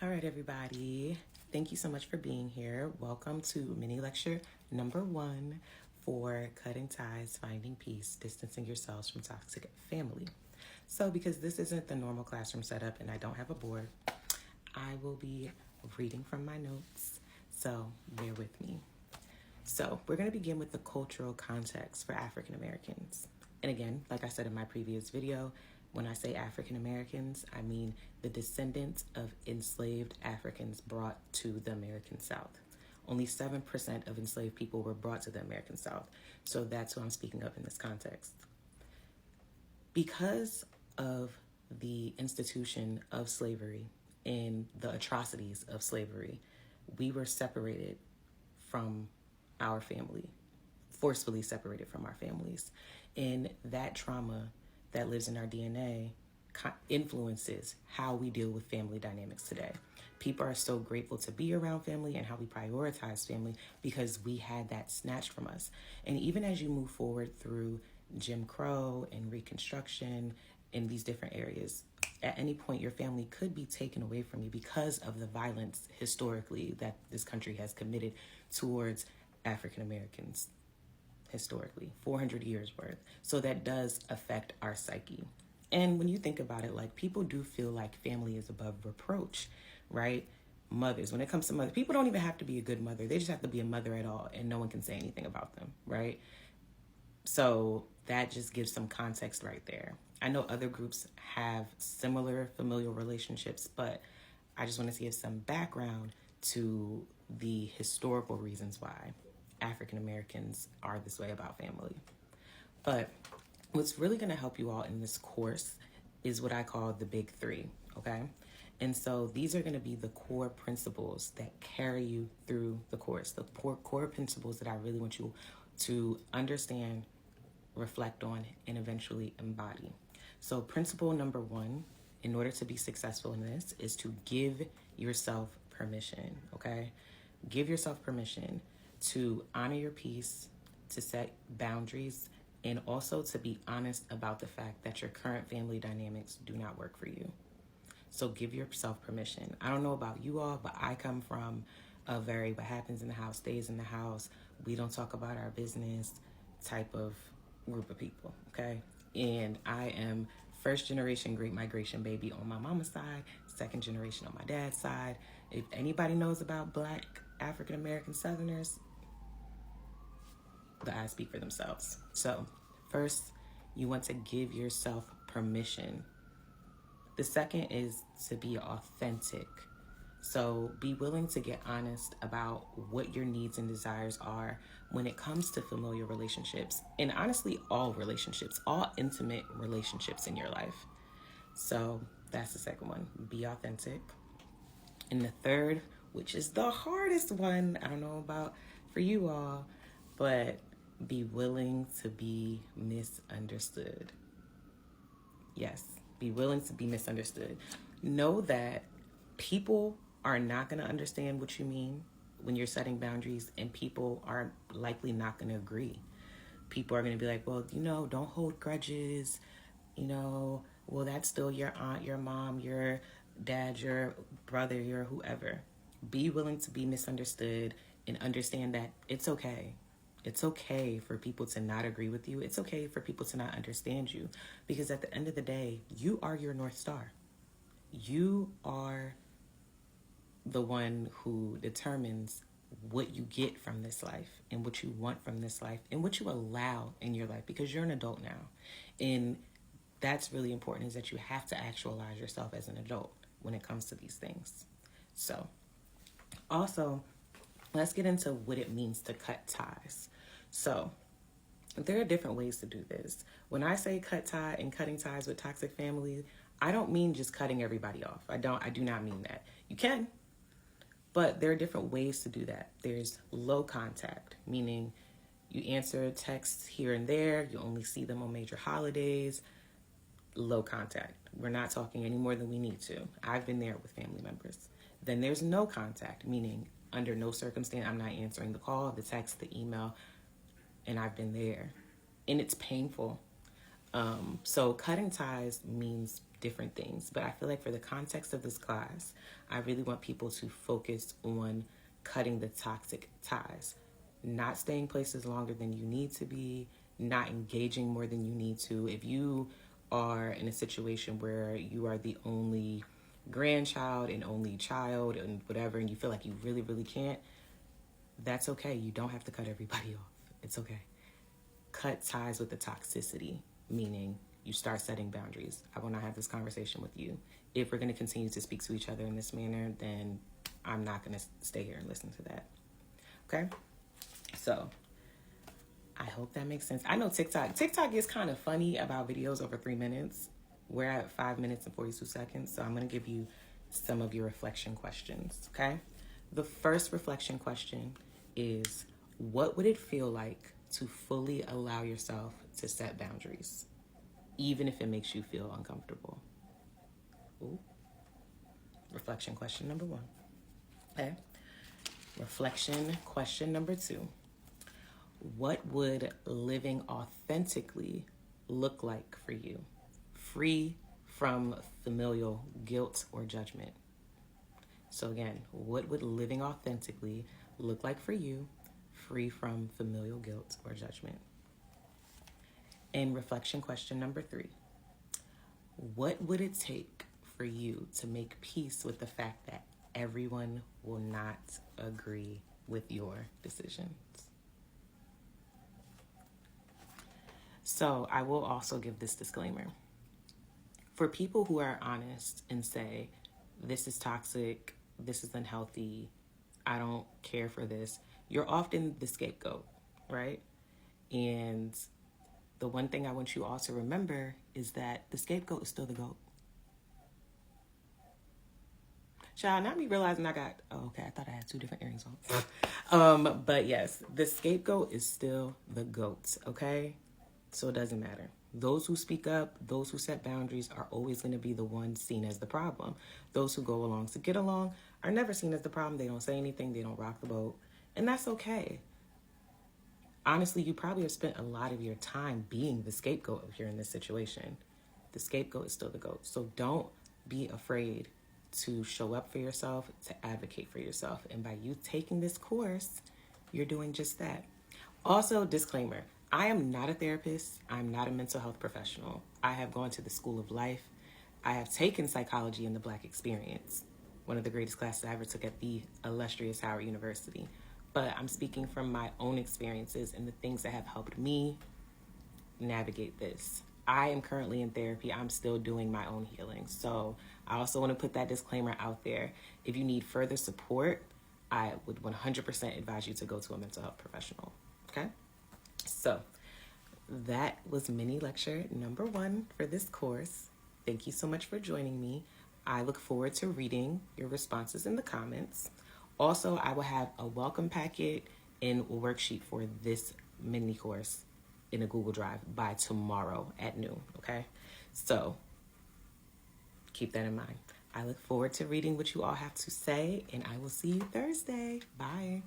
All right, everybody. Thank you so much for being here. Welcome to mini lecture number 1 for Cutting Ties, Finding Peace, Distancing Yourselves from Toxic Family. So because this isn't the normal classroom setup and I don't have a board, I will be reading from my notes. So bear with me. So we're going to begin with the cultural context for African Americans. And again, like I said in my previous video, when I say African Americans, I mean the descendants of enslaved Africans brought to the American South. Only 7% of enslaved people were brought to the American South. So that's who I'm speaking of in this context. Because of the institution of slavery and the atrocities of slavery, we were separated from our family, forcefully separated from our families. And that trauma that lives in our DNA influences how we deal with family dynamics today. People are so grateful to be around family and how we prioritize family because we had that snatched from us. And even as you move forward through Jim Crow and Reconstruction in these different areas, at any point your family could be taken away from you because of the violence historically that this country has committed towards African Americans. Historically, 400 years worth. So that does affect our psyche. And when you think about it, like, people do feel like family is above reproach, right? Mothers, when it comes to mothers, people don't even have to be a good mother. They just have to be a mother at all, and no one can say anything about them, right? So that just gives some context right there. I know other groups have similar familial relationships, but I just want to give some background to the historical reasons why African Americans are this way about family. But what's really going to help you all in this course is what I call the big 3, okay? And so these are going to be the core principles that carry you through the course, the core principles that I really want you to understand, reflect on, and eventually embody. So principle number 1, in order to be successful in this, is to give yourself permission, okay? Give yourself permission to honor your peace, to set boundaries, and also to be honest about the fact that your current family dynamics do not work for you. So give yourself permission. I don't know about you all, but I come from a very what happens in the house stays in the house, we don't talk about our business type of group of people, okay? And I am first generation Great Migration baby on my mama's side, second generation on my dad's side. If anybody knows about Black African American Southerners, the eyes speak for themselves. So first, you want to give yourself permission. The second is to be authentic. So be willing to get honest about what your needs and desires are when it comes to familial relationships, and honestly, all relationships, all intimate relationships in your life. So that's the second one, be authentic. And the third, which is the hardest one, I don't know about for you all, but be willing to be misunderstood. Yes, be willing to be misunderstood. Know that people are not going to understand what you mean when you're setting boundaries, and people are likely not going to agree. People are going to be like, well, don't hold grudges. Well, that's still your aunt, your mom, your dad, your brother, your whoever. Be willing to be misunderstood and understand that it's okay. It's okay for people to not agree with you. It's okay for people to not understand you, because at the end of the day, you are your North Star. You are the one who determines what you get from this life and what you want from this life and what you allow in your life, because you're an adult now. And that's really important, is that you have to actualize yourself as an adult when it comes to these things. So also, let's get into what it means to cut ties. So there are different ways to do this. When I say cut tie and cutting ties with toxic family, I don't mean just cutting everybody off. I do not mean that. You can, but there are different ways to do that. There's low contact, meaning you answer texts here and there, you only see them on major holidays. Low contact. We're not talking any more than we need to. I've been there with family members. Then there's no contact, meaning under no circumstance I'm not answering the call, the text, the email, and I've been there. And it's painful. So cutting ties means different things. But I feel like for the context of this class, I really want people to focus on cutting the toxic ties, not staying places longer than you need to be, not engaging more than you need to. If you are in a situation where you are the only grandchild and only child and whatever, and you feel like you really, really can't, that's okay. You don't have to cut everybody off. It's okay. Cut ties with the toxicity, meaning you start setting boundaries. I will not have this conversation with you. If we're going to continue to speak to each other in this manner, then I'm not going to stay here and listen to that. Okay? So I hope that makes sense. I know TikTok is kind of funny about videos over 3 minutes. We're at 5 minutes and 42 seconds. So I'm going to give you some of your reflection questions. Okay? The first reflection question is, what would it feel like to fully allow yourself to set boundaries, even if it makes you feel uncomfortable? Ooh. Reflection question number 1. Okay. Reflection question number 2. What would living authentically look like for you, free from familial guilt or judgment? So again, what would living authentically look like for you, free from familial guilt or judgment? And reflection question number 3. What would it take for you to make peace with the fact that everyone will not agree with your decisions? So I will also give this disclaimer. For people who are honest and say, this is toxic, this is unhealthy, I don't care for this, you're often the scapegoat, right? And the one thing I want you all to remember is that the scapegoat is still the goat. Child, not me realizing I thought I had 2 different earrings on. But yes, the scapegoat is still the goat, okay? So it doesn't matter. Those who speak up, those who set boundaries are always going to be the ones seen as the problem. Those who go along to get along are never seen as the problem. They don't say anything. They don't rock the boat. And that's okay. Honestly, you probably have spent a lot of your time being the scapegoat if you're in this situation. The scapegoat is still the goat. So don't be afraid to show up for yourself, to advocate for yourself. And by you taking this course, you're doing just that. Also, disclaimer, I am not a therapist. I'm not a mental health professional. I have gone to the School of Life. I have taken psychology in the Black Experience, one of the greatest classes I ever took at the illustrious Howard University. But I'm speaking from my own experiences and the things that have helped me navigate this. I am currently in therapy. I'm still doing my own healing. So I also want to put that disclaimer out there. If you need further support, I would 100% advise you to go to a mental health professional. Okay? So that was mini lecture number 1 for this course. Thank you so much for joining me. I look forward to reading your responses in the comments. Also, I will have a welcome packet and a worksheet for this mini course in a Google Drive by tomorrow at noon, okay? So keep that in mind. I look forward to reading what you all have to say, and I will see you Thursday. Bye.